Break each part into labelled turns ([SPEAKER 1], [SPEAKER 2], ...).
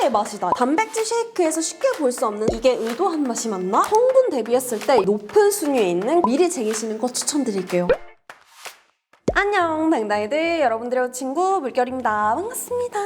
[SPEAKER 1] 최고의 맛이다. 단백질 쉐이크에서 쉽게 볼 수 없는 이게 의도한 맛이 맞나? 성분 대비했을 때 높은 순위에 있는 미리 쟁이시는 거 추천드릴게요. 안녕 당당이들, 여러분들의 친구 물결입니다. 반갑습니다.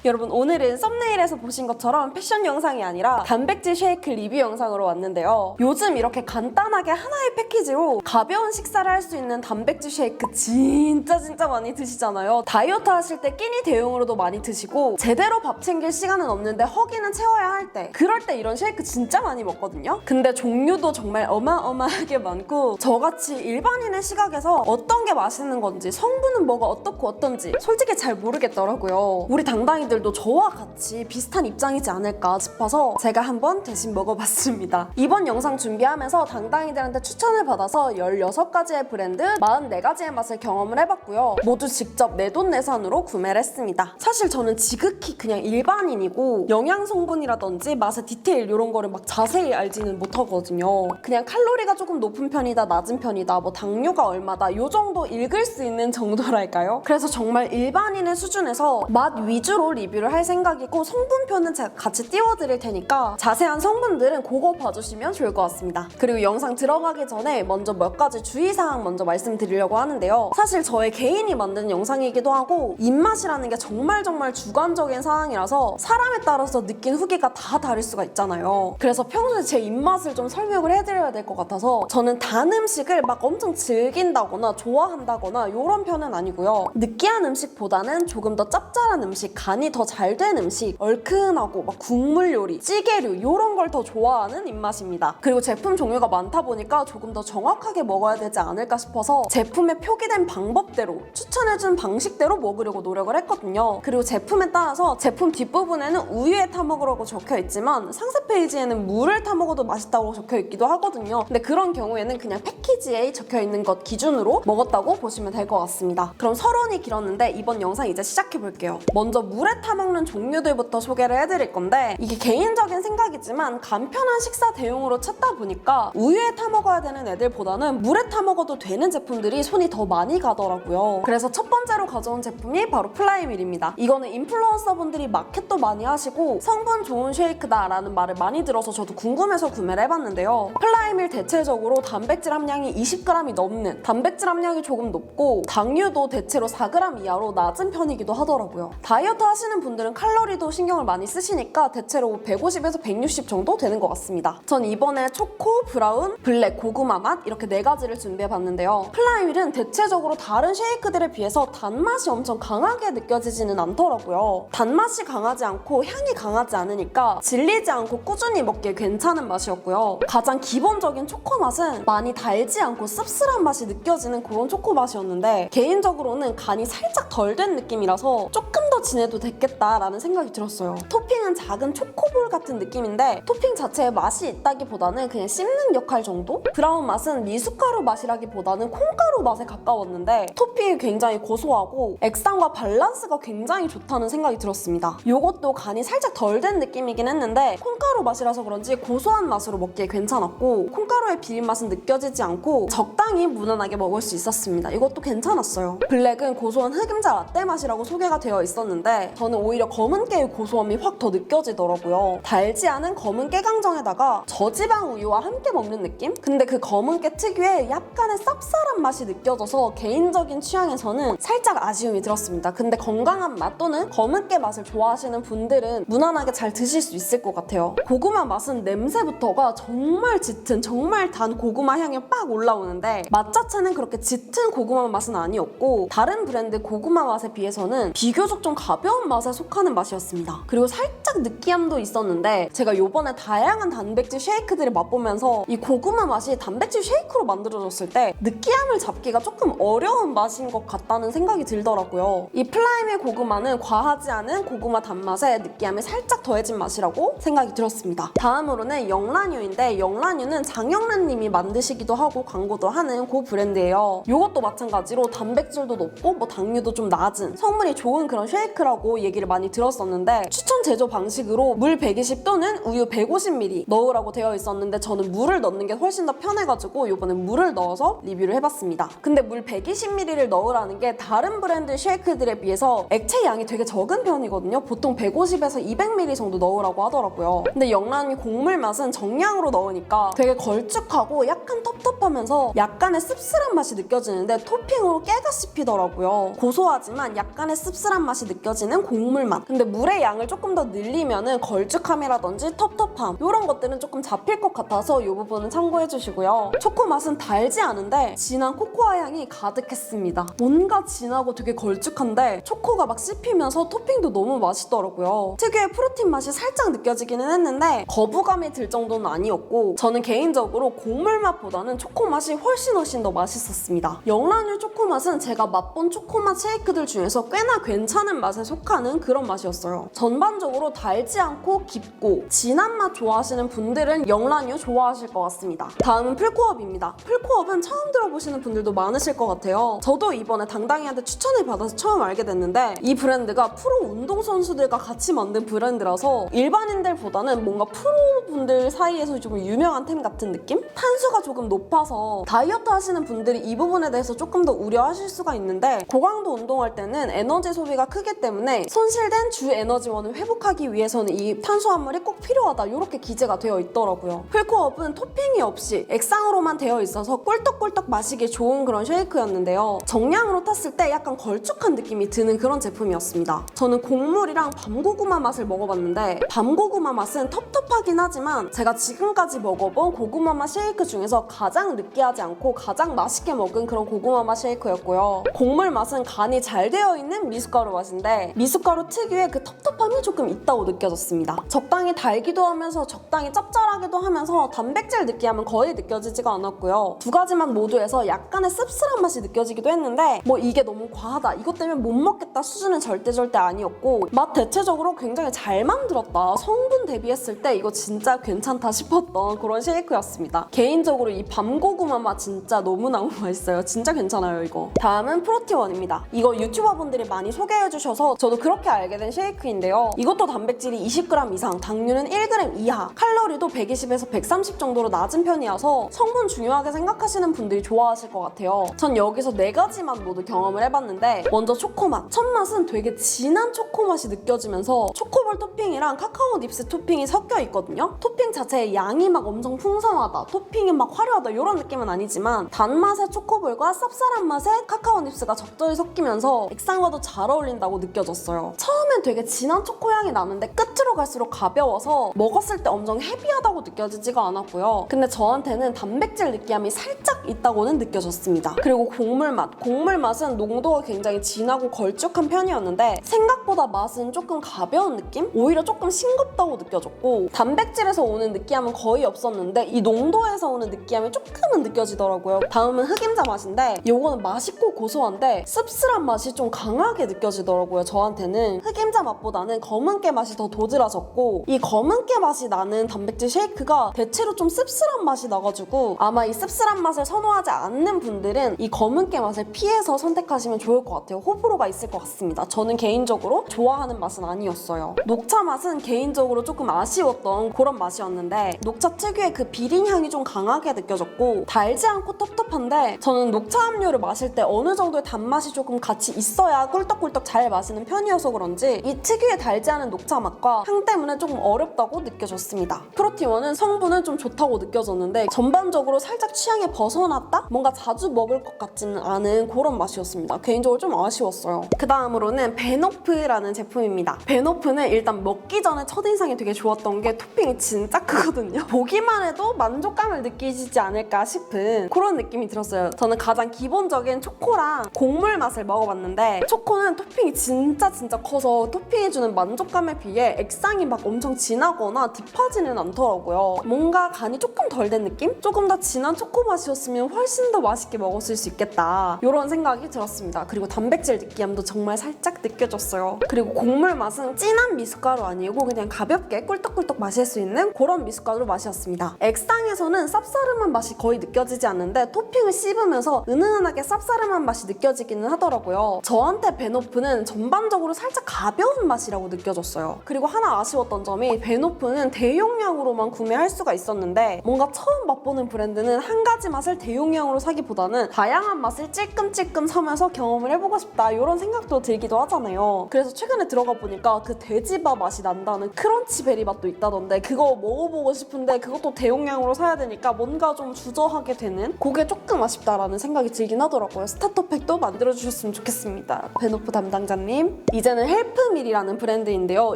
[SPEAKER 1] 여러분, 오늘은 썸네일에서 보신 것처럼 패션 영상이 아니라 단백질 쉐이크 리뷰 영상으로 왔는데요. 요즘 이렇게 간단하게 하나의 패키지로 가벼운 식사를 할 수 있는 단백질 쉐이크 진짜 많이 드시잖아요. 다이어트 하실 때 끼니 대용으로도 많이 드시고, 제대로 밥 챙길 시간은 없는데 허기는 채워야 할 때, 그럴 때 이런 쉐이크 진짜 많이 먹거든요. 근데 종류도 정말 어마어마하게 많고, 저같이 일반인의 시각에서 어떤 게 맛있는 건지, 성분은 뭐가 어떻고 어떤지 솔직히 잘 모르겠더라고요. 우리 당당이들도 저와 같이 비슷한 입장이지 않을까 싶어서 제가 한번 대신 먹어봤습니다. 이번 영상 준비하면서 당당이들한테 추천을 받아서 16가지의 브랜드 44가지의 맛을 경험을 해봤고요. 모두 직접 내돈내산으로 구매를 했습니다. 사실 저는 지극히 그냥 일반인이고 영양 성분이라든지 맛의 디테일 이런 거를 막 자세히 알지는 못하거든요. 그냥 칼로리가 조금 높은 편이다, 낮은 편이다, 뭐 당류가 얼마다 요 정도 읽을 수 있는 정도랄까요? 그래서 정말 일반인의 수준에서 맛 위주로 리뷰를 할 생각이고, 성분표는 제가 같이 띄워드릴 테니까 자세한 성분들은 그거 봐주시면 좋을 것 같습니다. 그리고 영상 들어가기 전에 먼저 몇 가지 주의사항 먼저 말씀드리려고 하는데요. 사실 저의 개인이 만든 영상이기도 하고, 입맛이라는 게 정말 주관적인 사항이라서 사람에 따라서 느낀 후기가 다 다를 수가 있잖아요. 그래서 평소에 제 입맛을 좀 설명을 해드려야 될 것 같아서, 저는 단 음식을 막 엄청 즐긴다거나 좋아한다거나 이런 편은 아니고요. 느끼한 음식보다는 조금 더 짭짤한 음식, 간이 더 잘 된 음식, 얼큰하고 막 국물 요리, 찌개류 이런 걸 더 좋아하는 입맛입니다. 그리고 제품 종류가 많다 보니까 조금 더 정확하게 먹어야 되지 않을까 싶어서 제품에 표기된 방법대로, 추천해준 방식대로 먹으려고 노력을 했거든요. 그리고 제품에 따라서 제품 뒷부분에는 우유에 타 먹으라고 적혀 있지만 상세 페이지에는 물을 타 먹어도 맛있다고 적혀 있기도 하거든요. 근데 그런 경우에는 그냥 패키지에 적혀 있는 것 기준으로 먹었다고 보시면 될 것 같습니다. 그럼 서론이 길었는데 이번 영상 이제 시작해볼게요. 먼저 물에 타 먹는 종류들부터 소개를 해드릴 건데, 이게 개인적인 생각이지만 간편한 식사 대용으로 찾다 보니까 우유에 타 먹어야 되는 애들보다는 물에 타 먹어도 되는 제품들이 손이 더 많이 가더라고요. 그래서 첫 번째로 가져온 제품이 바로 플라이밀입니다. 이거는 인플루언서분들이 마켓도 많이 하시고 성분 좋은 쉐이크다 라는 말을 많이 들어서 저도 궁금해서 구매를 해봤는데요. 플라이밀 대체적으로 단백질 함량이 20g이 넘는, 단백질 함량이 조금 높고 당류도 대체로 4g 이하로 낮은 편이기도 하더라고요. 다이어트 하시는 분들은 칼로리도 신경을 많이 쓰시니까 대체로 150에서 160 정도 되는 것 같습니다. 전 이번에 초코, 브라운, 블랙, 고구마 맛 이렇게 4가지를 준비해봤는데요. 플라이밀은 대체적으로 다른 쉐이크들에 비해서 단맛이 엄청 강하게 느껴지지는 않더라고요. 단맛이 강하지 않고 향이 강하지 않으니까 질리지 않고 꾸준히 먹기에 괜찮은 맛이었고요. 가장 기본적인 초코 맛은 많이 달지 않고 씁쓸한 맛이 느껴지는 그런 초코 맛이었는데, 개인적으로는 간이 살짝 덜 된 느낌이라서 조금 더 진해도 됐겠다라는 생각이 들었어요. 토핑은 작은 초코볼 같은 느낌인데 토핑 자체에 맛이 있다기보다는 그냥 씹는 역할 정도? 브라운 맛은 미숫가루 맛이라기보다는 콩가루 맛에 가까웠는데 토핑이 굉장히 고소하고 액상과 밸런스가 굉장히 좋다는 생각이 들었습니다. 요것도 간이 살짝 덜 된 느낌이긴 했는데 콩가루 맛이라서 그런지 고소한 맛으로 먹기에 괜찮았고, 콩가루의 비린맛은 느껴지지 않고 적당히 무난하게 먹을 수 있었습니다. 이것도 괜찮았어요. 블랙은 고소한 흑임자 라떼 맛이라고 소개가 되어 있었는데 저는 오히려 검은 깨의 고소함이 확 더 느껴지더라고요. 달지 않은 검은 깨 강정에다가 저지방 우유와 함께 먹는 느낌? 근데 그 검은 깨 특유의 약간의 쌉쌀한 맛이 느껴져서 개인적인 취향에서는 살짝 아쉬움이 들었습니다. 근데 건강한 맛 또는 검은 깨 맛을 좋아하시는 분들은 무난하게 잘 드실 수 있을 것 같아요. 고구마 맛은 냄새부터가 정말 짙은, 정말 단 고구마 향이 빡 올라오는데 맛 자체는 그렇게 짙은 고구마 맛은 아니었고, 다른 브랜드 고구마 맛에 비해서는 비교적 좀 가벼운 맛에 속하는 맛이었습니다. 그리고 살짝 느끼함도 있었는데, 제가 요번에 다양한 단백질 쉐이크들을 맛보면서 이 고구마 맛이 단백질 쉐이크로 만들어졌을 때 느끼함을 잡기가 조금 어려운 맛인 것 같다는 생각이 들더라고요. 이 플라이밀 고구마는 과하지 않은 고구마 단맛에 느끼함이 살짝 더해진 맛이라고 생각이 들었습니다. 다음으로는 영란유인데, 영란유는 장영란님이 만드시기도 하고 광고도 하는 그 브랜드예요. 이것도 마찬가지로 단백질도 높고 뭐 당류도 좀 낮은 성분이 좋은 그런 쉐이크라고 얘기를 많이 들었었는데, 추천 제조 방식 양식으로 물 120 또는 우유 150ml 넣으라고 되어 있었는데 저는 물을 넣는 게 훨씬 더 편해가지고 이번에 물을 넣어서 리뷰를 해봤습니다. 근데 물 120ml를 넣으라는 게 다른 브랜드 쉐이크들에 비해서 액체 양이 되게 적은 편이거든요. 보통 150에서 200ml 정도 넣으라고 하더라고요. 근데 영란유 곡물 맛은 정량으로 넣으니까 되게 걸쭉하고 약간 텁텁하면서 약간의 씁쓸한 맛이 느껴지는데 토핑으로 깨가 씹히더라고요. 고소하지만 약간의 씁쓸한 맛이 느껴지는 곡물 맛. 근데 물의 양을 조금 더 늘리면은 걸쭉함이라든지 텁텁함 이런 것들은 조금 잡힐 것 같아서 이 부분은 참고해 주시고요. 초코 맛은 달지 않은데 진한 코코아 향이 가득했습니다. 뭔가 진하고 되게 걸쭉한데 초코가 막 씹히면서 토핑도 너무 맛있더라고요. 특유의 프로틴 맛이 살짝 느껴지기는 했는데 거부감이 들 정도는 아니었고 저는 개인적으로 곡물 맛보다는 초코 맛이 훨씬 더 맛있었습니다. 영란유 초코 맛은 제가 맛본 초코맛 쉐이크들 중에서 꽤나 괜찮은 맛에 속하는 그런 맛이었어요. 전반적으로 달지 않고 깊고 진한 맛 좋아하시는 분들은 영란유 좋아하실 것 같습니다. 다음은 풀코업입니다. 풀코업은 처음 들어보시는 분들도 많으실 것 같아요. 저도 이번에 당당히한테 추천을 받아서 처음 알게 됐는데 이 브랜드가 프로 운동선수들과 같이 만든 브랜드라서 일반인들보다는 뭔가 프로분들 사이에서 좀 유명한 템 같은 느낌? 탄수가 조금 높아서 다이어트 하시는 분들이 이 부분에 대해서 조금 더 우려하실 수가 있는데 고강도 운동할 때는 에너지 소비가 크기 때문에 손실된 주 에너지원을 회복하기 위해서는 이 탄수화물이 꼭 필요하다 이렇게 기재가 되어 있더라고요. 풀코업은 토핑이 없이 액상으로만 되어 있어서 꿀떡꿀떡 마시기 좋은 그런 쉐이크였는데요. 정량으로 탔을 때 약간 걸쭉한 느낌이 드는 그런 제품이었습니다. 저는 곡물이랑 밤고구마 맛을 먹어봤는데 밤고구마 맛은 텁텁하긴 하지만 제가 지금까지 먹어본 고구마 맛 쉐이크 중에서 가장 느끼하지 않고 가장 맛있게 먹은 그런 고구마 맛 쉐이크였고요. 곡물 맛은 간이 잘 되어 있는 미숫가루 맛인데 미숫가루 특유의 그 텁텁함이 조금 있다고 느껴졌습니다. 적당히 달기도 하면서 적당히 짭짤하기도 하면서 단백질 느끼함은 거의 느껴지지가 않았고요. 두 가지 맛 모두에서 약간의 씁쓸한 맛이 느껴지기도 했는데 뭐 이게 너무 과하다 이것 때문에 못 먹겠다 수준은 절대 아니었고 맛 대체적으로 굉장히 잘 만들었다. 성분 대비했을 때 이거 진짜 괜찮다 싶었던 그런 쉐이크였습니다. 개인적으로 이 밤고구마 맛 진짜 너무너무 맛있어요. 진짜 괜찮아요 이거. 다음은 프로티원입니다. 이거 유튜버분들이 많이 소개해주셔서 저도 그렇게 알게 된 쉐이크인데요. 이것도 단백질이 20g 이상, 당류는 1g 이하, 칼로리도 120에서 130 정도로 낮은 편이어서 성분 중요하게 생각하시는 분들이 좋아하실 것 같아요. 전 여기서 4가지 맛 모두 경험을 해봤는데 먼저 초코맛. 첫 맛은 되게 진한 초코맛이 느껴지면서 초코볼 토핑이랑 카카오 닙스 토핑이 섞여 있거든요. 토핑 자체의 양이 막 엄청 풍성하다, 토핑이 막 화려하다 이런 느낌은 아니지만 단맛의 초코볼과 쌉쌀한 맛의 카카오 닙스가 적절히 섞이면서 액상과도 잘 어울린다고 느껴졌어요. 처음엔 되게 진한 초코향이 나는데 끝으로 갈수록 가벼워서 먹었을 때 엄청 헤비하다고 느껴지지가 않았고요. 근데 저한테는 단백질 느끼함이 살짝 있다고는 느껴졌습니다. 그리고 곡물 맛. 곡물 맛은 농도가 굉장히 진하고 걸쭉한 편이었는데 생각보다 맛은 조금 가벼운 느낌? 오히려 조금 싱겁다고 느껴졌고 단백질에서 오는 느끼함은 거의 없었는데 이 농도에서 오는 느끼함이 조금은 느껴지더라고요. 다음은 흑임자 맛인데 이거는 맛있고 고소한데 씁쓸한 맛이 좀 강하게 느껴지더라고요. 저한테는 흑임자 맛보다는 검은깨 맛이 더 도드라졌고 이 검은깨 맛이 나는 단백질 쉐이크가 대체로 좀 씁쓸한 맛이 나가지고 아마 이 씁쓸한 맛을 선호하지 않는 분들은 이 검은깨 맛을 피해서 선택하시면 좋을 것 같아요. 호불호가 있을 것 같습니다. 저는 개인적으로 좋아하는 맛은 아니었어요. 녹차 맛은 개인적으로 조금 아쉬웠던 그런 맛이었는데 녹차 특유의 그 비린 향이 좀 강하게 느껴졌고 달지 않고 텁텁한데 저는 녹차 음료를 마실 때 어느 정도의 단맛이 조금 같이 있어야 꿀떡꿀떡 잘 마시는 편이어서 그런지 이 특유의 달지 않은 녹차 맛과 향 때문에 조금 어렵다고 느껴졌습니다. 프로티원은 성분은 좀 좋다고 느껴졌는데 전반적으로 살짝 취향에 벗어났다? 뭔가 자주 먹을 것 같지는 않은 그런 맛이었습니다. 개인적으로 좀 아쉬웠어요. 그 다음으로는 베노프라는 제품입니다. 베노프는 일단 먹기 전에 첫인상이 되게 좋았던 게 토핑이 진짜 크거든요. 보기만 해도 만족감을 느끼시지 않을까 싶은 그런 느낌이 들었어요. 저는 가장 기본적인 초코랑 곡물 맛을 먹어봤는데 초코는 토핑이 진짜 커서 토핑이 주는 만족감에 비해 액상이 막 엄청 진하거나 딥하지는 않더라고요. 뭔가 간이 조금 덜 된 느낌? 조금 더 진한 초코 맛이었으면 훨씬 더 맛있게 먹었을 수 있겠다 이런 생각이 들었습니다. 그리고 단백질 느끼함도 정말 살짝 느껴졌어요. 그리고 곡물 맛은 진한 미숫가루 아니고 그냥 가볍게 꿀떡꿀떡 마실 수 있는 그런 미숫가루 맛이었습니다. 액상에서는 쌉싸름한 맛이 거의 느껴지지 않는데 토핑을 씹으면서 은은하게 쌉싸름한 맛이 느껴지기는 하더라고요. 저한테 베노프는 전반적으로 살짝 가벼운 맛이라고 느껴졌어요. 느꼈어요. 그리고 하나 아쉬웠던 점이 베노프는 대용량으로만 구매할 수가 있었는데 뭔가 처음 맛보는 브랜드는 한 가지 맛을 대용량으로 사기보다는 다양한 맛을 찔끔찔끔 사면서 경험을 해보고 싶다 이런 생각도 들기도 하잖아요. 그래서 최근에 들어가 보니까 그 돼지바 맛이 난다는 크런치베리 맛도 있다던데 그거 먹어보고 싶은데 그것도 대용량으로 사야 되니까 뭔가 좀 주저하게 되는 그게 조금 아쉽다라는 생각이 들긴 하더라고요. 스타터팩도 만들어주셨으면 좋겠습니다. 베노프 담당자님. 이제는 헬프밀이라는 브랜드인데요.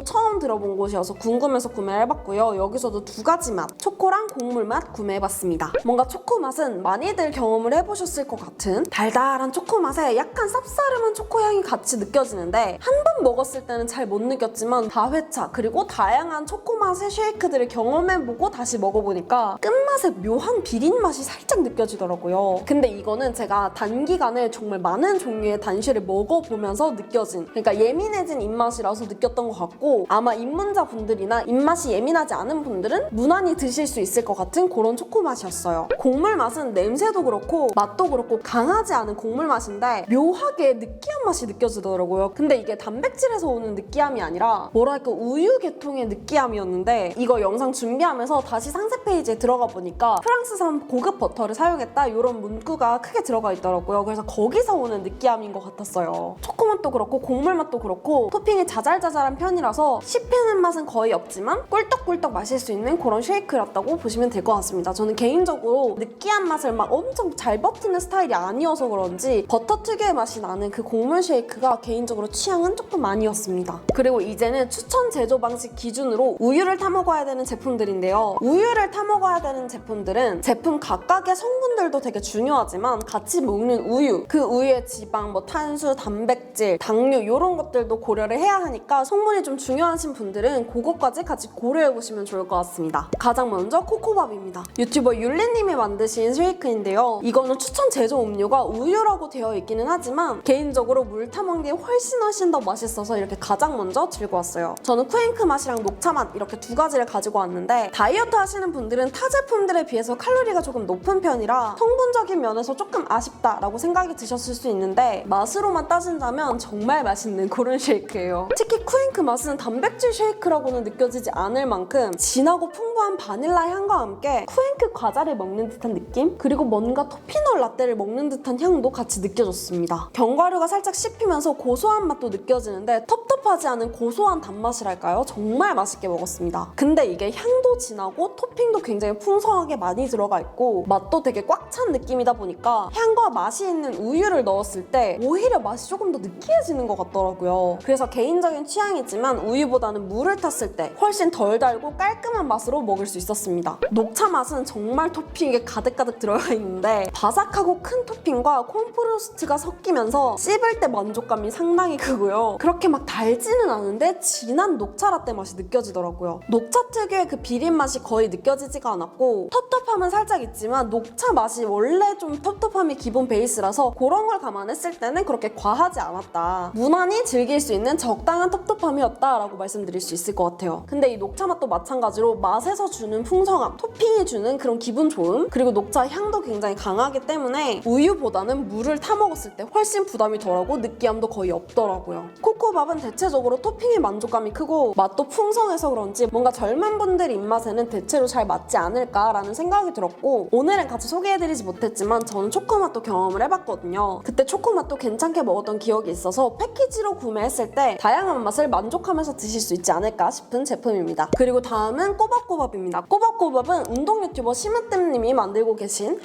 [SPEAKER 1] 처음 들어본 곳이어서 궁금해서 구매를 해봤고요. 여기서도 두 가지 맛, 초코랑 곡물 맛 구매해봤습니다. 뭔가 초코 맛은 많이들 경험을 해보셨을 것 같은 달달한 초코 맛에 약간 쌉싸름한 초코 향이 같이 느껴지는데 한 번 먹었을 때는 잘 못 느꼈지만 다회차 그리고 다양한 초코 맛의 쉐이크들을 경험해보고 다시 먹어보니까 끝맛에 묘한 비린 맛이 살짝 느껴지더라고요. 근데 이거는 제가 단기간에 정말 많은 종류의 단쉐를 먹어보면서 느껴진, 그러니까 예민해진 입맛이라서 느꼈던 것 같고 아마 입문자분들이나 입맛이 예민하지 않은 분들은 무난히 드실 수 있을 것 같은 그런 초코 맛이었어요. 곡물 맛은 냄새도 그렇고 맛도 그렇고 강하지 않은 곡물 맛인데 묘하게 느끼한 맛이 느껴지더라고요. 근데 이게 단백질에서 오는 느끼함이 아니라 뭐랄까 우유 계통의 느끼함이었는데 이거 영상 준비하면서 다시 상세 페이지에 들어가 보니까 프랑스산 고급 버터를 사용했다 이런 문구가 크게 들어가 있더라고요. 그래서 거기서 오는 느끼함인 것 같았어요. 초코 맛도 그렇고 곡물 맛도 그렇고 토핑이 자잘자잘한 편이라서 씹히는 맛은 거의 없지만 꿀떡꿀떡 마실 수 있는 그런 쉐이크였다고 보시면 될 것 같습니다. 저는 개인적으로 느끼한 맛을 막 엄청 잘 버티는 스타일이 아니어서 그런지 버터 특유의 맛이 나는 그 곡물 쉐이크가 개인적으로 취향은 조금 아니었습니다. 그리고 이제는 추천 제조 방식 기준으로 우유를 타 먹어야 되는 제품들인데요. 우유를 타 먹어야 되는 제품들은 제품 각각의 성분들도 되게 중요하지만 같이 먹는 우유, 그 우유의 지방, 탄수, 단백질, 당류 이런 것들도 고려를 해야 하니까 성분이 좀 중요하신 분들은 그것까지 같이 고려해보시면 좋을 것 같습니다. 가장 먼저 코코밥입니다. 유튜버 율리님이 만드신 쉐이크인데요. 이거는 추천 제조 음료가 우유라고 되어 있기는 하지만 개인적으로 물 타먹는 게 훨씬 더 맛있어서 이렇게 가장 먼저 들고 왔어요. 저는 쿠앤크 맛이랑 녹차 맛 이렇게 두 가지를 가지고 왔는데 다이어트 하시는 분들은 타 제품들에 비해서 칼로리가 조금 높은 편이라 성분적인 면에서 조금 아쉽다라고 생각이 드셨을 수 있는데 맛으로만 따진다면 정말 맛있는 그런 쉐이크예요. 특히 쿠앤크 맛은 단백질 쉐이크라고는 느껴지지 않을 만큼 진하고 풍부한 바닐라 향과 함께 쿠앤크 과자를 먹는 듯한 느낌? 그리고 뭔가 토피넛 라떼를 먹는 듯한 향도 같이 느껴졌습니다. 견과류가 살짝 씹히면서 고소한 맛도 느껴지는데 텁텁하지 않은 고소한 단맛이랄까요? 정말 맛있게 먹었습니다. 근데 이게 향도 진하고 토핑도 굉장히 풍성하게 많이 들어가 있고 맛도 되게 꽉 찬 느낌이다 보니까 향과 맛이 있는 우유를 넣었을 때 오히려 맛이 조금 더 느끼해지는 것 같더라고요. 그래서 개인적인 취향이지만 우유보다는 물을 탔을 때 훨씬 덜 달고 깔끔한 맛으로 먹을 수 있었습니다. 녹차 맛은 정말 토핑이 가득가득 들어가 있는데 바삭하고 큰 토핑과 콘프로스트가 섞이면서 씹을 때 만족감이 상당히 크고요. 그렇게 막 달지는 않은데 진한 녹차 라떼 맛이 느껴지더라고요. 녹차 특유의 그 비린 맛이 거의 느껴지지가 않았고 텁텁함은 살짝 있지만 녹차 맛이 원래 좀 텁텁함이 기본 베이스라서 그런 걸 감안했을 때는 그렇게 과하지 않았다. 무난히 즐길 수 있는 적당한 텁텁함이었다라고 말씀드릴 수 있을 것 같아요. 근데 이 녹차 맛도 마찬가지로 맛에서 주는 풍성함, 토핑이 주는 그런 기분 좋음, 그리고 녹차 향도 굉장히 강하기 때문에 우유보다는 물을 타 먹었을 때 훨씬 부담이 덜하고 느끼함도 거의 없더라고요. 코코밥은 대체적으로 토핑의 만족감이 크고 맛도 풍성해서 그런지 뭔가 젊은 분들 입맛에는 대체로 잘 맞지 않을까라는 생각이 들었고 오늘은 같이 소개해드리지 못했지만 저는 초코맛도 경험을 해봤거든요. 그때 초코맛도 괜찮게 먹었던 기억이 있어서 패키지로 구매했을 때 다양한 맛을 만족하면서 드실 수 있지 않을까 싶은 제품입니다. 그리고 다음은 꼬박꼬밥입니다. 꼬박꼬밥은 운동 유튜버 심으뜸님이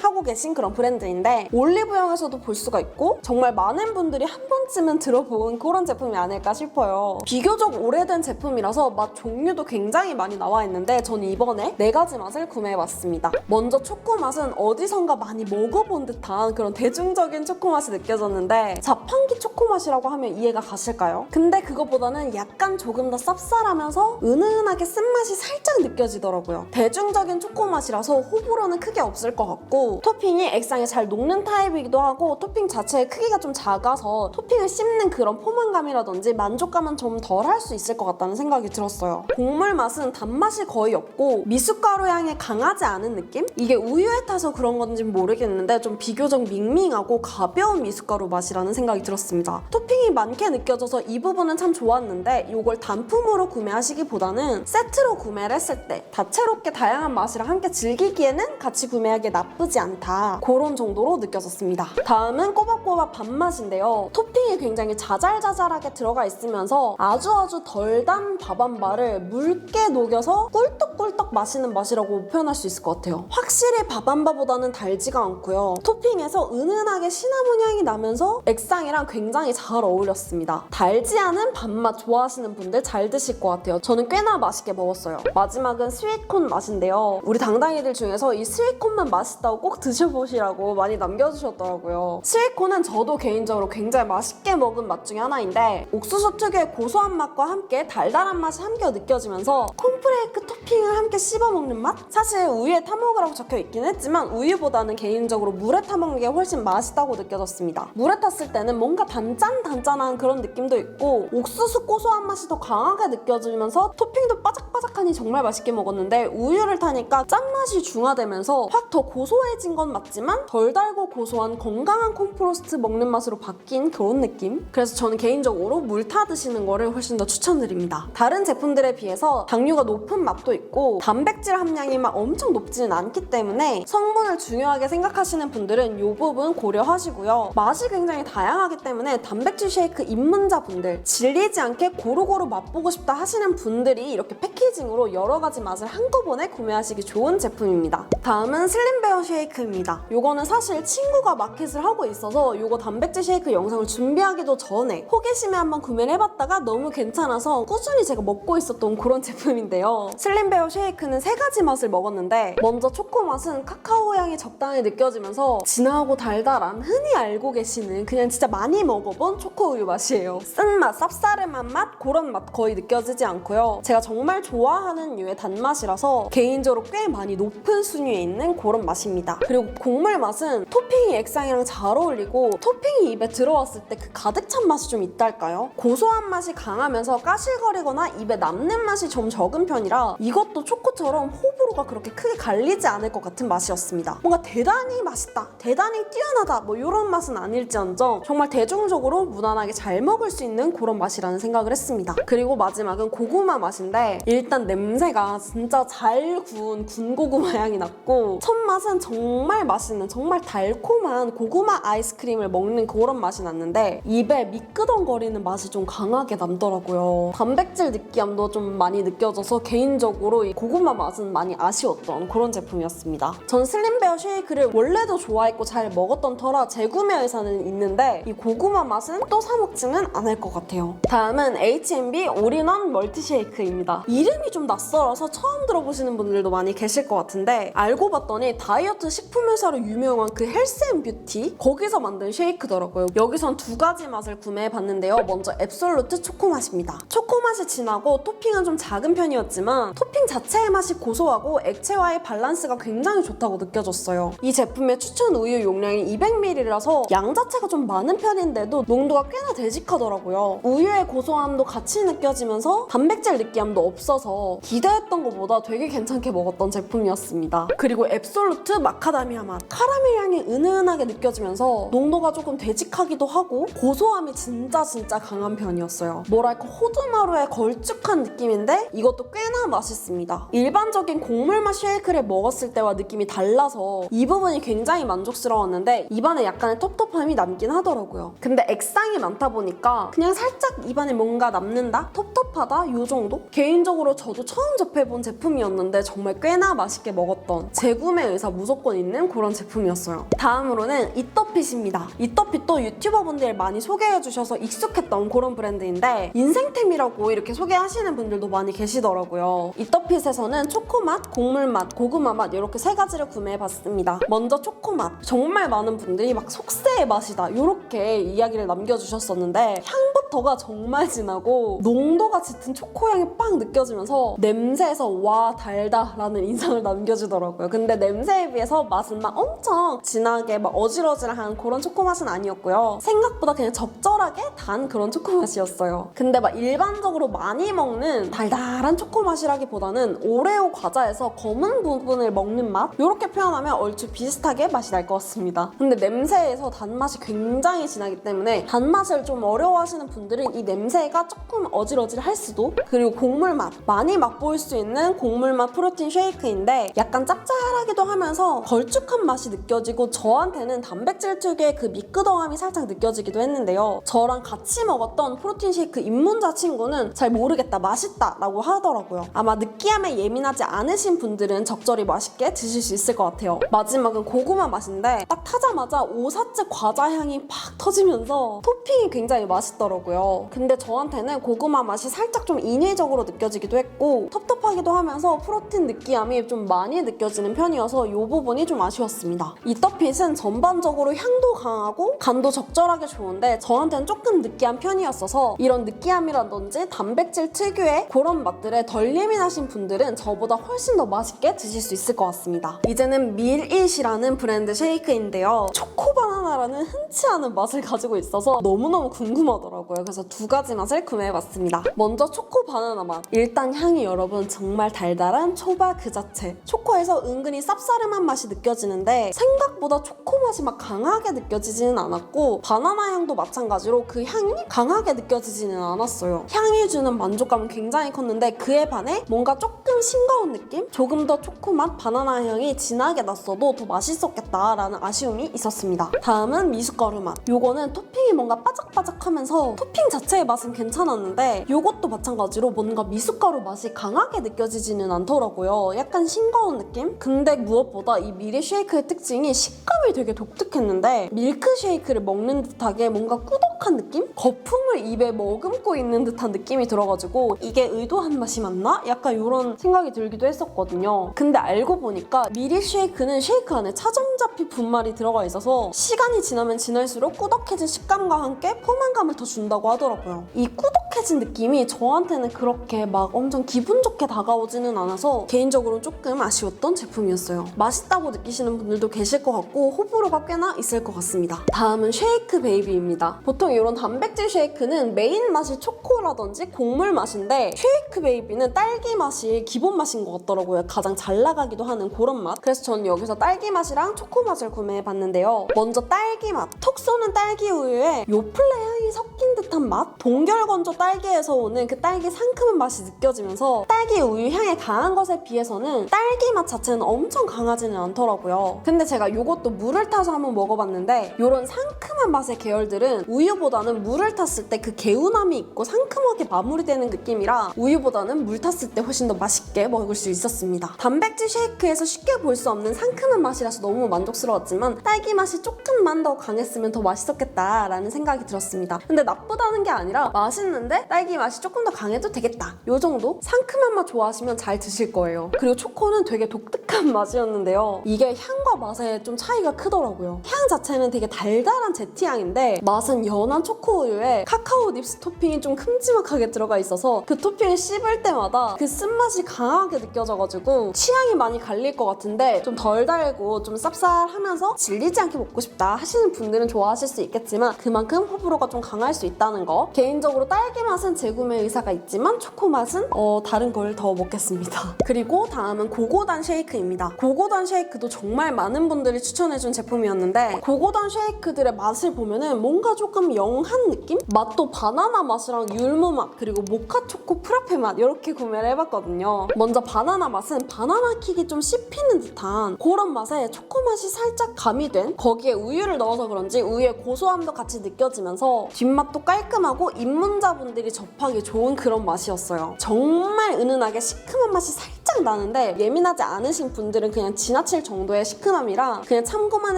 [SPEAKER 1] 하고 계신 그런 브랜드인데 올리브영에서도 볼 수가 있고 정말 많은 분들이 한 번쯤은 들어본 그런 제품이 아닐까 싶어요. 비교적 오래된 제품이라서 맛 종류도 굉장히 많이 나와 있는데 저는 이번에 4가지 맛을 구매해봤습니다. 먼저 초코 맛은 어디선가 많이 먹어본 듯한 그런 대중적인 초코 맛이 느껴졌는데 자판기 초코 맛이라고 하면 이해가 가실까요? 근데 그거보다는 약간 조금 더 쌉쌀하면서 은은하게 쓴맛이 살짝 느껴지더라고요. 대중적인 초코 맛이라서 호불호는 크게 없을 것 같고 토핑이 액상에 잘 녹는 타입이기도 하고 토핑 자체의 크기가 좀 작아서 토핑을 씹는 그런 포만감이라든지 만족감은 좀 덜 할 수 있을 것 같다는 생각이 들었어요. 곡물 맛은 단맛이 거의 없고 미숫가루 향이 강하지 않은 느낌? 이게 우유에 타서 그런 건지 모르겠는데 좀 비교적 밍밍하고 가벼운 미숫가루 맛이라는 생각이 들었습니다. 토핑이 많게 느껴져서 이 부분은 참 좋았는데 이걸 이걸 단품으로 구매하시기보다는 세트로 구매를 했을 때 다채롭게 다양한 맛이랑 함께 즐기기에는 같이 구매하기 나쁘지 않다. 그런 정도로 느껴졌습니다. 다음은 꼬박꼬박 밥맛인데요. 토핑이 굉장히 자잘자잘하게 들어가 있으면서 아주 덜 단 밥 한 발을 묽게 녹여서 꿀떡꿀떡 마시는 맛이라고 표현할 수 있을 것 같아요. 확실히 밥 한 발보다는 달지가 않고요. 토핑에서 은은하게 시나몬 향이 나면서 액상이랑 굉장히 잘 어울렸습니다. 달지 않은 밥맛 좋아하시는 분들 잘 드실 것 같아요. 저는 꽤나 맛있게 먹었어요. 마지막은 스윗콘 맛인데요. 우리 당당이들 중에서 이 스윗콘만 맛있다고 꼭 드셔보시라고 많이 남겨주셨더라고요. 스윗콘은 저도 개인적으로 굉장히 맛있게 먹은 맛 중에 하나인데 옥수수 특유의 고소한 맛과 함께 달달한 맛이 함께 느껴지면서 콘프레이크 토핑을 함께 씹어먹는 맛? 사실 우유에 타먹으라고 적혀 있긴 했지만 우유보다는 개인적으로 물에 타먹는 게 훨씬 맛있다고 느껴졌습니다. 물에 탔을 때는 뭔가 단짠한 그런 느낌도 있고 옥수수 고소한 맛이 더 강하게 느껴지면서 토핑도 바삭바삭하니 정말 맛있게 먹었는데 우유를 타니까 짠맛이 중화되면서 확 더 고소해진 건 맞지만 덜 달고 고소한 건강한 콘프로스트 먹는 맛으로 바뀐 그런 느낌? 그래서 저는 개인적으로 물 타 드시는 거를 훨씬 더 추천드립니다. 다른 제품들에 비해서 당류가 높은 맛도 있고 단백질 함량이 막 엄청 높지는 않기 때문에 성분을 중요하게 생각하시는 분들은 이 부분 고려하시고요. 맛이 굉장히 다양하기 때문에 단백질 쉐이크 입문자분들 질리지 않게 고루고루 맛보고 싶다 하시는 분들이 이렇게 패키징으로 여러 가지 맛을 한꺼번에 구매하시기 좋은 제품입니다. 다음은 슬림베어 쉐이크입니다. 이거는 사실 친구가 마켓을 하고 있어서 이거 단백질 쉐이크 영상을 준비하기도 전에 호기심에 한번 구매를 해봤다가 너무 괜찮아서 꾸준히 제가 먹고 있었던 그런 제품인데요. 슬림베어 쉐이크는 3가지 맛을 먹었는데 먼저 초코 맛은 카카오 향이 적당히 느껴지면서 진하고 달달한 흔히 알고 계시는 그냥 진짜 많이 먹어본 초코우유 맛이에요. 쓴맛, 쌉싸름한 맛 그런 맛 거의 느껴지지 않고요. 제가 정말 좋아하는 류의 단맛이라서 개인적으로 꽤 많이 높은 순위에 있는 그런 맛입니다. 그리고 곡물 맛은 토핑이 액상이랑 잘 어울리고 토핑이 입에 들어왔을 때 그 가득 찬 맛이 좀 있달까요? 고소한 맛이 강하면서 까실거리거나 입에 남는 맛이 좀 적은 편이라 이것도 초코처럼 호불호가 그렇게 크게 갈리지 않을 것 같은 맛이었습니다. 뭔가 대단히 맛있다, 대단히 뛰어나다 뭐 이런 맛은 아닐지언정 정말 대중적으로 무난하게 잘 먹을 수 있는 그런 맛이라는 생각을 했습니다. 그리고 마지막은 고구마 맛인데 일단 냄새가 진짜 잘 구운 군고구마 향이 났고 첫 맛은 정말 맛있는 정말 달콤한 고구마 아이스크림을 먹는 그런 맛이 났는데 입에 미끄덩거리는 맛이 좀 강하게 남더라고요. 단백질 느끼함도 좀 많이 느껴져서 개인적으로 이 고구마 맛은 많이 아쉬웠던 그런 제품이었습니다. 전 슬림베어 쉐이크를 원래도 좋아했고 잘 먹었던 터라 재구매 의사는 있는데 이 고구마 맛은 또 사 먹지는 않을 것 같아요. 다음은 H&B 올인원 멀티 쉐이크입니다. 이름이 좀 낯설어서 처음 들어보시는 분들도 많이 계실 것 같은데 알고 봤더니 다이어트 식품 회사로 유명한 그 헬스앤뷰티 거기서 만든 쉐이크더라고요. 여기선 2가지 맛을 구매해봤는데요. 먼저 앱솔루트 초코 맛입니다. 초코 맛이 진하고 토핑은 좀 작은 편이었지만 토핑 자체의 맛이 고소하고 액체와의 밸런스가 굉장히 좋다고 느껴졌어요. 이 제품의 추천 우유 용량이 200ml라서 양 자체가 좀 많은 편인데도 농도가 꽤나 되직하더라고요. 우유의 고소함도 같이 느껴지면서 단백질 느끼함도 없어서 기대했던 것보다 되게 괜찮게 먹었던 제품이었습니다. 그리고 앱솔루트 마카다미아 맛 카라멜 향이 은은하게 느껴지면서 농도가 조금 되직하기도 하고 고소함이 진짜 강한 편이었어요. 뭐랄까 호두마루의 걸쭉한 느낌인데 이것도 꽤나 맛있습니다. 일반적인 곡물 맛 쉐이크를 먹었을 때와 느낌이 달라서 이 부분이 굉장히 만족스러웠는데 입안에 약간의 텁텁함이 남긴 하더라고요. 근데 액상이 많다 보니까 그냥 살짝 입안에 뭔가 남는다? 텁텁하다? 요 정도? 개인적으로 저도 처음 접해본 제품이었는데 정말 꽤나 맛있게 먹었던 재구매 의사 무조건 있는 그런 제품이었어요. 다음으로는 이더핏입니다. 이더핏도 유튜버분들이 많이 소개해주셔서 익숙했던 그런 브랜드인데 인생템이라고 이렇게 소개하시는 분들도 많이 계시더라고요. 이더핏에서는 초코맛, 곡물맛, 고구마맛 이렇게 3가지를 구매해봤습니다. 먼저 초코맛. 정말 많은 분들이 막 속세의 맛이다 이렇게 이야기를 남겨주셨었는데 향부터가 정말 진하고 농도가 짙은 초코향이 빵 느껴지면서 냄새에서 와 달다 라는 인상을 남겨주더라고요. 맛이더라고요. 근데 냄새에 비해서 맛은 막 엄청 진하게 막 어질어질한 그런 초코 맛은 아니었고요. 생각보다 그냥 적절하게 단 그런 초코 맛이었어요. 근데 막 일반적으로 많이 먹는 달달한 초코 맛이라기보다는 오레오 과자에서 검은 부분을 먹는 맛? 이렇게 표현하면 얼추 비슷하게 맛이 날 것 같습니다. 근데 냄새에서 단맛이 굉장히 진하기 때문에 단맛을 좀 어려워하시는 분들은 이 냄새가 조금 어질어질할 수도. 그리고 곡물 맛, 많이 맛보일 수 있는 곡물 맛 프로틴 쉐이크인데 약간 짭짤하기도 하면서 걸쭉한 맛이 느껴지고 저한테는 단백질 특유의 그 미끄덩함이 살짝 느껴지기도 했는데요. 저랑 같이 먹었던 프로틴 쉐이크 입문자 친구는 잘 모르겠다, 맛있다 라고 하더라고요. 아마 느끼함에 예민하지 않으신 분들은 적절히 맛있게 드실 수 있을 것 같아요. 마지막은 고구마 맛인데 딱 타자마자 오사츠 과자 향이 팍 터지면서 토핑이 굉장히 맛있더라고요. 근데 저한테는 고구마 맛이 살짝 좀 인위적으로 느껴지기도 했고 텁텁하기도 하면서 프로틴 느끼함이 좀 많이 느껴지는 편이어서 이 부분이 좀 아쉬웠습니다. 이 떡핏은 전반적으로 향도 강하고 간도 적절하게 좋은데 저한테는 조금 느끼한 편이었어서 이런 느끼함이라든지 단백질 특유의 그런 맛들에 덜 예민하신 분들은 저보다 훨씬 더 맛있게 드실 수 있을 것 같습니다. 이제는 밀잇이라는 브랜드 쉐이크인데요. 초코바나나라는 흔치 않은 맛을 가지고 있어서 너무너무 궁금하더라고요. 그래서 두 가지 맛을 구매해봤습니다. 먼저 초코바나나 맛. 일단 향이 여러분 정말 달달한 초바 그 자체. 초코에서 은근히 쌉싸름한 맛이 느껴지는데 생각보다 초코 맛이 막 강하게 느껴지지는 않았고 바나나 향도 마찬가지로 그 향이 강하게 느껴지지는 않았어요. 향이 주는 만족감은 굉장히 컸는데 그에 반해 뭔가 조금 싱거운 느낌? 조금 더 초코 맛, 바나나 향이 진하게 났어도 더 맛있었겠다라는 아쉬움이 있었습니다. 다음은 미숫가루 맛. 요거는 토핑이 뭔가 바삭바삭하면서 토핑 자체의 맛은 괜찮았는데 요것도 마찬가지로 뭔가 미숫가루 맛이 강하게 느껴지지는 않더라고요. 약간 싱거운 느낌? 근데 무엇보다 이 미리 쉐이크의 특징이 식감이 되게 독특했는데 밀크쉐이크를 먹는 듯하게 뭔가 꾸덕한 느낌? 거품을 입에 머금고 있는 듯한 느낌이 들어가지고 이게 의도한 맛이 맞나? 약간 이런 생각이 들기도 했었거든요. 근데 알고 보니까 미리 쉐이크는 쉐이크 안에 차점자피 분말이 들어가 있어서 시간이 지나면 지날수록 꾸덕해진 식감과 함께 포만감을 더 준다고 하더라고요. 이 꾸덕해진 느낌이 저한테는 그렇게 막 엄청 기분 좋게 다가오지는 않아서 개인적으로 조금 아쉬웠던 제품이었어요. 맛있다고 느끼시는 분들도 계실 것 같고 호불호가 꽤나 있을 것 같습니다. 다음은 쉐이크 베이비입니다. 보통 이런 단백질 쉐이크는 메인 맛이 초코라든지 곡물 맛인데 쉐이크 베이비는 딸기 맛이 기본 맛인 것 같더라고요. 가장 잘 나가기도 하는 그런 맛. 그래서 저는 여기서 딸기 맛이랑 초코 맛을 구매해봤는데요. 먼저 딸기 맛. 톡 쏘는 딸기 우유에 요플레 향이 섞인 듯한 맛? 동결건조 딸기에서 오는 그 딸기 상큼한 맛이 느껴지면서 딸기 우유 향이 강한 것에 비해서는 딸기 맛 자체는 엄청 강하지는 않더라고요. 근데 제가 이것도 물을 타서 한번 먹어봤는데 이런 상큼한 맛의 계열들은 우유보다는 물을 탔을 때 그 개운함이 있고 상큼하게 마무리되는 느낌이라 우유보다는 물 탔을 때 훨씬 더 맛있게 먹을 수 있었습니다. 단백질 쉐이크에서 쉽게 볼 수 없는 상큼한 맛이라서 너무 만족스러웠지만 딸기 맛이 조금만 더 강했으면 더 맛있었겠다라는 생각이 들었습니다. 근데 나쁘다는 게 아니라 맛있는데 딸기 맛이 조금 더 강해도 되겠다. 요 정도? 상큼한 맛 좋아하시면 잘 드실 거예요. 그리고 초코는 되게 독특한 맛이었는데요. 이게 향과 맛에 좀 차이가 크더라고요. 향 자체는 되게 달달한 제티향인데 맛은 연한 초코우유에 카카오 닙스 토핑이 좀 큼지막하게 들어가 있어서 그 토핑을 씹을 때마다 그 쓴맛이 강하게 느껴져가지고 취향이 많이 갈릴 것 같은데 좀 덜 달고 좀 쌉쌀하면서 질리지 않게 먹고 싶다 하시는 분들은 좋아하실 수 있겠지만 그만큼 호불호가 좀 강할 수 있다는 거. 개인적으로 딸기 맛은 재구매 의사가 있지만 초코 맛은 다른 걸 더 먹겠습니다. 그리고 다음은 고고단 쉐이크입니다. 고고단 쉐이크도 정말 많은 분들이 추천해준 제품이었는데 고고단 쉐이크들의 맛을 보면은 뭔가 조금 영한 느낌? 맛도 바나나 맛이랑 율무 맛 그리고 모카 초코 프라페 맛 이렇게 구매를 해봤거든요. 먼저 바나나 맛은 바나나 킥이 좀 씹히는 듯한 그런 맛에 초코 맛이 살짝 가미된 거기에 우유를 넣어서 그런지 우유의 고소함도 같이 느껴지면서 뒷맛도 깔끔하고 입문자분들이 접하기 좋은 그런 맛이었어요. 정말 은은하게 시큼한 맛이 살짝 나는데 예민하지 않으신 분들은 그냥 지나칠 정도의 시큼함이라 그냥 참고만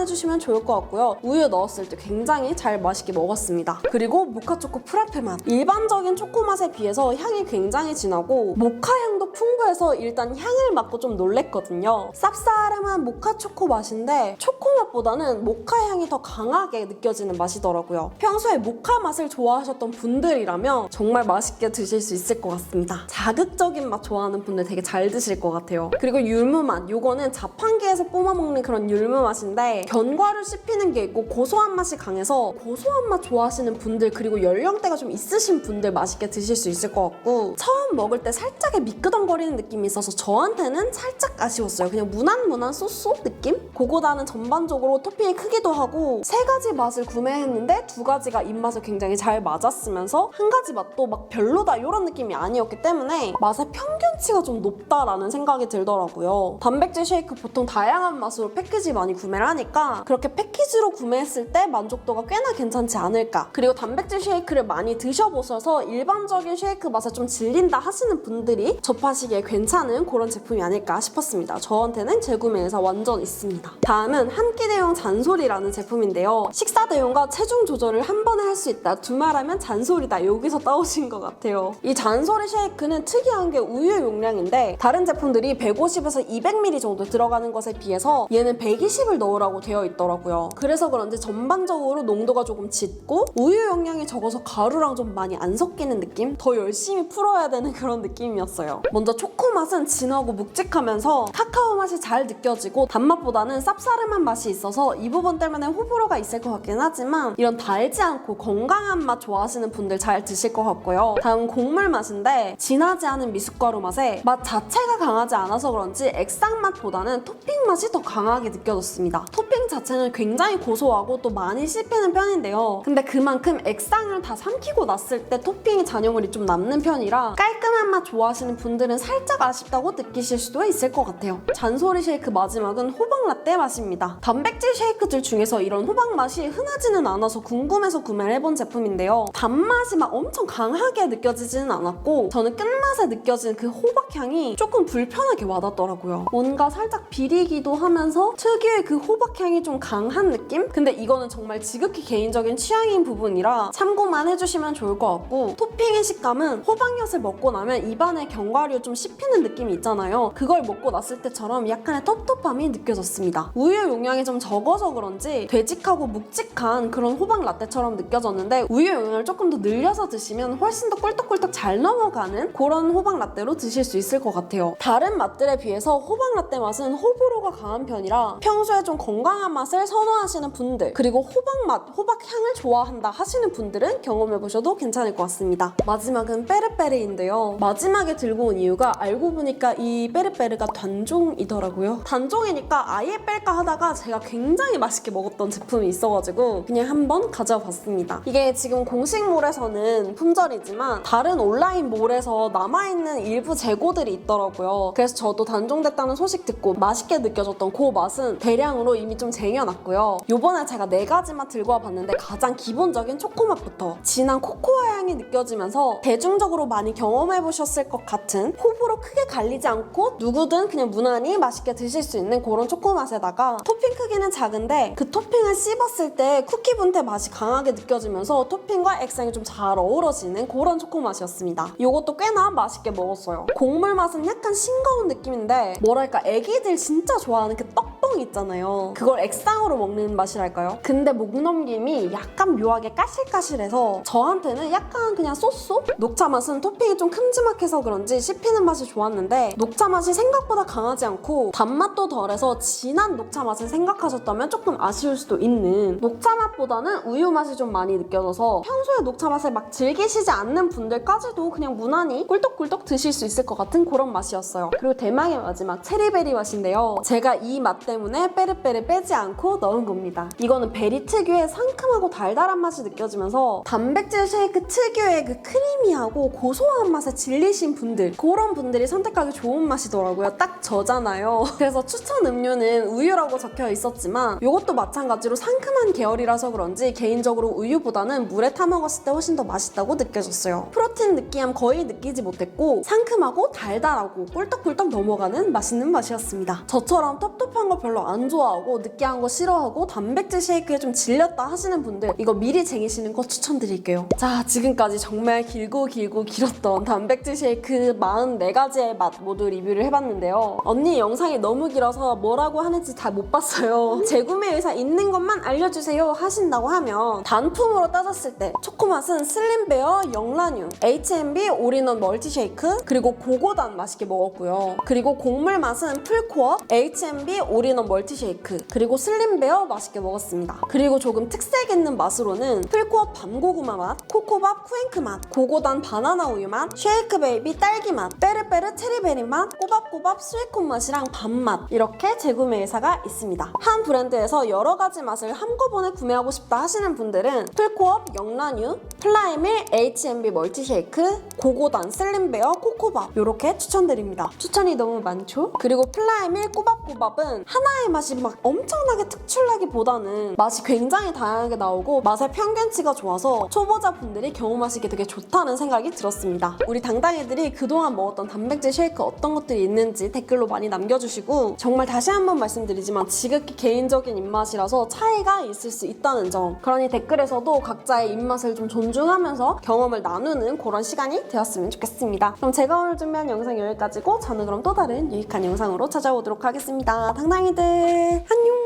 [SPEAKER 1] 해주시면 좋을 것 같고요. 우유 넣었을 때 굉장히 잘 맛있게 먹었습니다. 그리고 모카초코 프라페 맛. 일반적인 초코 맛에 비해서 향이 굉장히 진하고 모카 향도 풍부해서 일단 향을 맡고 좀 놀랬거든요. 쌉싸름한 모카초코 맛인데 초코 맛보다는 모카 향이 더 강하게 느껴지는 맛이더라고요. 평소에 모카 맛을 좋아하셨던 분들이라면 정말 맛있게 드실 수 있을 것 같습니다. 자극적인 맛 좋아하는 분들 되게 잘 드실 느끼실 것 같아요. 그리고 율무 맛, 요거는 자판기에서 뿜어먹는 그런 율무 맛인데 견과류 씹히는 게 있고 고소한 맛이 강해서 고소한 맛 좋아하시는 분들 그리고 연령대가 좀 있으신 분들 맛있게 드실 수 있을 것 같고 처음 먹을 때 살짝의 미끄덩거리는 느낌이 있어서 저한테는 살짝 아쉬웠어요. 그냥 무난무난 쏘쏘 느낌? 그거보다는 전반적으로 토핑이 크기도 하고 3가지 맛을 구매했는데 2가지가 입맛에 굉장히 잘 맞았으면서 한 가지 맛도 막 별로다 이런 느낌이 아니었기 때문에 맛의 평균치가 좀 높다라는 생각이 들더라고요. 단백질 쉐이크 보통 다양한 맛으로 패키지 많이 구매를 하니까 그렇게 패키지로 구매했을 때 만족도가 꽤나 괜찮지 않을까. 그리고 단백질 쉐이크를 많이 드셔보셔서 일반적인 쉐이크 맛에 좀 질린다 하시는 분들이 접하시기에 괜찮은 그런 제품이 아닐까 싶었습니다. 저한테는 재구매 의사 완전 있습니다. 다음은 한 끼 대용 잔소리라는 제품인데요. 식사 대용과 체중 조절을 한 번에 할 수 있다. 두말하면 잔소리다. 여기서 따오신 것 같아요. 이 잔소리 쉐이크는 특이한 게 우유 용량인데 다른 제품들이 150에서 200ml 정도 들어가는 것에 비해서 얘는 120을 넣으라고 되어 있더라고요. 그래서 그런지 전반적으로 농도가 조금 짙고 우유 용량이 적어서 가루랑 좀 많이 안 섞이는 느낌? 더 열심히 풀어야 되는 그런 느낌이었어요. 먼저 초코 맛은 진하고 묵직하면서 카카오 맛이 잘 느껴지고 단맛보다는 쌉싸름한 맛이 있어서 이 부분 때문에 호불호가 있을 것 같긴 하지만 이런 달지 않고 건강한 맛 좋아하시는 분들 잘 드실 것 같고요. 다음 곡물 맛인데 진하지 않은 미숫가루 맛에 맛 자체가 강하지 않아서 그런지 액상 맛보다는 토핑 맛이 더 강하게 느껴졌습니다. 토핑 자체는 굉장히 고소하고 또 많이 씹히는 편인데요. 근데 그만큼 액상을 다 삼키고 났을 때 토핑이 잔여물이 좀 남는 편이라 깔끔한 맛 좋아하시는 분들은 살짝 아쉽다고 느끼실 수도 있을 것 같아요. 잔소리 쉐이크 마지막은 호박 라떼 맛입니다. 단백질 쉐이크들 중에서 이런 호박 맛이 흔하지는 않아서 궁금해서 구매를 해본 제품인데요. 단맛이 막 엄청 강하게 느껴지지는 않았고 저는 끝맛에 느껴지는 그 호박 향이 조금 불편하게 와닿더라고요. 뭔가 살짝 비리기도 하면서 특유의 그 호박 향이 좀 강한 느낌? 근데 이거는 정말 지극히 개인적인 취향인 부분이라 참고만 해주시면 좋을 것 같고 토핑의 식감은 호박엿을 먹고 나면 입안에 견과류 좀 씹히는 느낌이 있잖아요. 그걸 먹고 났을 때처럼 약간의 텁텁함이 느껴졌습니다. 우유 용량이 좀 적어서 그런지 되직하고 묵직한 그런 호박 라떼처럼 느껴졌는데 우유 용량을 조금 더 늘려서 드시면 훨씬 더 꿀떡꿀떡 잘 넘어가는 그런 호박 라떼로 드실 수 있을 것 같아요. 다른 맛들에 비해서 호박 라떼 맛은 호불호가 강한 편이라 평소에 좀 건강한 맛을 선호하시는 분들 그리고 호박 맛, 호박 향을 좋아한다 하시는 분들은 경험해보셔도 괜찮을 것 같습니다. 마지막은 빼르빼르인데요. 마지막에 들고 온 이유가 알고 보니까 이 빼르빼르가 단종이더라고요. 단종이니까 아예 뺄까 하다가 제가 굉장히 맛있게 먹었던 제품이 있어가지고 그냥 한번 가져와 봤습니다. 이게 지금 공식몰에서는 품절이지만 다른 온라인 몰에서 남아있는 일부 재고들이 있더라고요. 그래서 저도 단종됐다는 소식 듣고 맛있게 느껴졌던 그 맛은 대량으로 이미 좀 쟁여놨고요. 요번에 제가 4가지 맛 들고 와봤는데 가장 기본적인 초코맛부터 진한 코코아 향이 느껴지면서 대중적으로 많이 경험해보셨을 것 같은 호불호 크게 갈리지 않고 누구든 그냥 무난히 맛있게 드실 수 있는 그런 초코맛에다가 토핑 크기는 작은데 그 토핑을 씹었을 때 쿠키 분태 맛이 강하게 느껴지면서 토핑과 액상이 좀 잘 어우러지는 그런 초코맛이었습니다. 이것도 꽤나 맛있게 먹었어요. 곡물 맛은 약간 싱거운 느낌인데 뭐랄까 애기들 진짜 좋아하는 그 떡봉 있잖아요. 그걸 액상으로 먹는 맛이랄까요? 근데 목 넘김이 약간 묘하게 까실까실해서 저한테는 약간 그냥 쏘쏘? 녹차 맛은 토핑이 좀 큼지막해서 그런지 씹히는 맛이 좋았는데 녹차 맛이 생각보다 강하지 않고 단맛도 덜해서 진한 녹차 맛을 생각하셨다면 조금 아쉬울 수도 있는 녹차 맛보다는 우유 맛이 좀 많이 느껴져서 평소에 녹차 맛을 막 즐기시지 않는 분들까지도 그냥 무난히 꿀떡꿀떡 드실 수 있을 것 같은 그런 맛이었어요. 그리고 대망의 마지막 체리베리 맛인데요. 제가 이 맛 때문에 빼르빼르 빼지 않고 넣은 겁니다. 이거는 베리 특유의 상큼하고 달달한 맛이 느껴지면서 단백질 쉐이크 특유의 그 크리미하고 고소한 맛에 질리신 분들 그런 분들이 선택하기 좋은 맛이더라고요. 딱 저잖아요. 그래서 추천 음료는 우유라고 적혀 있었지만 이것도 마찬가지로 상큼한 계열이라서 그런지 개인적으로 우유보다는 물에 타 먹었을 때 훨씬 더 맛있다고 느껴졌어요. 프로틴 느끼함 거의 느끼지 못했고 상큼하고 달달하고 꿀떡꿀떡 넘어가는 맛있는 맛이었습니다. 저처럼 텁텁한 거 별로 안 좋아하고 느끼한 거 싫어하고 단백질 쉐이크에 좀 질렸다 하시는 분들 이거 미리 쟁이시는 거 추천드릴게요. 자, 지금까지 정말 길고 길었던 단백질 쉐이크 44가지의 맛 모두 리뷰를 해봤는데요. 언니 영상이 너무 길어서 뭐라고 하는지 다 못 봤어요. 재구매 의사 있는 것만 알려주세요 하신다고 하면 단품으로 따졌을 때 초코맛은 슬림베어 영란유, H&B 올인원 멀티쉐이크, 그리고 고고단 맛있게 먹었고요. 그리고 곡물 맛은 풀코어, H&B 올인원 멀티쉐이크, 그리고 슬림베어 맛있게 먹었습니다. 그리고 조금 특색 있는 맛으로는 풀코어 밤고구마 맛, 코코밥 쿠앤크 맛, 고고단 바나나 우유 맛, 쉐이크 베이비 딸기 맛, 빼르빼르 체리베리 맛, 꼬박꼬박 스위콘 맛이랑 밥맛 이렇게 재구매 의사가 있습니다. 한 브랜드에서 여러 가지 맛을 한꺼번에 구매하고 싶다 하시는 분들은 풀코업 영란유, 플라이밀 H&B 멀티쉐이크, 고고단 슬림베어 코코밥 이렇게 추천드립니다. 추천이 너무 많죠? 그리고 플라이밀 꼬박꼬밥은 하나의 맛이 막 엄청나게 특출나기보다는 맛이 굉장히 다양하게 나오고 맛의 평균치가 좋아서 초보자분들이 경험하시기 되게 좋다는 생각이 들었습니다. 우리 당당이들이 그동안 먹었던 단백질 쉐이크 어떤 것들이 있는지 댓글로 많이 남겨주시고 정말 다시 한번 말씀드리지만 지극히 개인적인 입맛이라서 차이가 있을 수 있다는 점, 그러니 댓글에서도 각자의 입맛을 좀 존중하면서 경험을 나누는 그런 시간이 되었으면 좋겠습니다. 그럼 제가 오늘 준비한 영상 여기까지고 저는 그럼 또 다른 유익한 영상으로 찾아오도록 하겠습니다. 당당이들 안녕!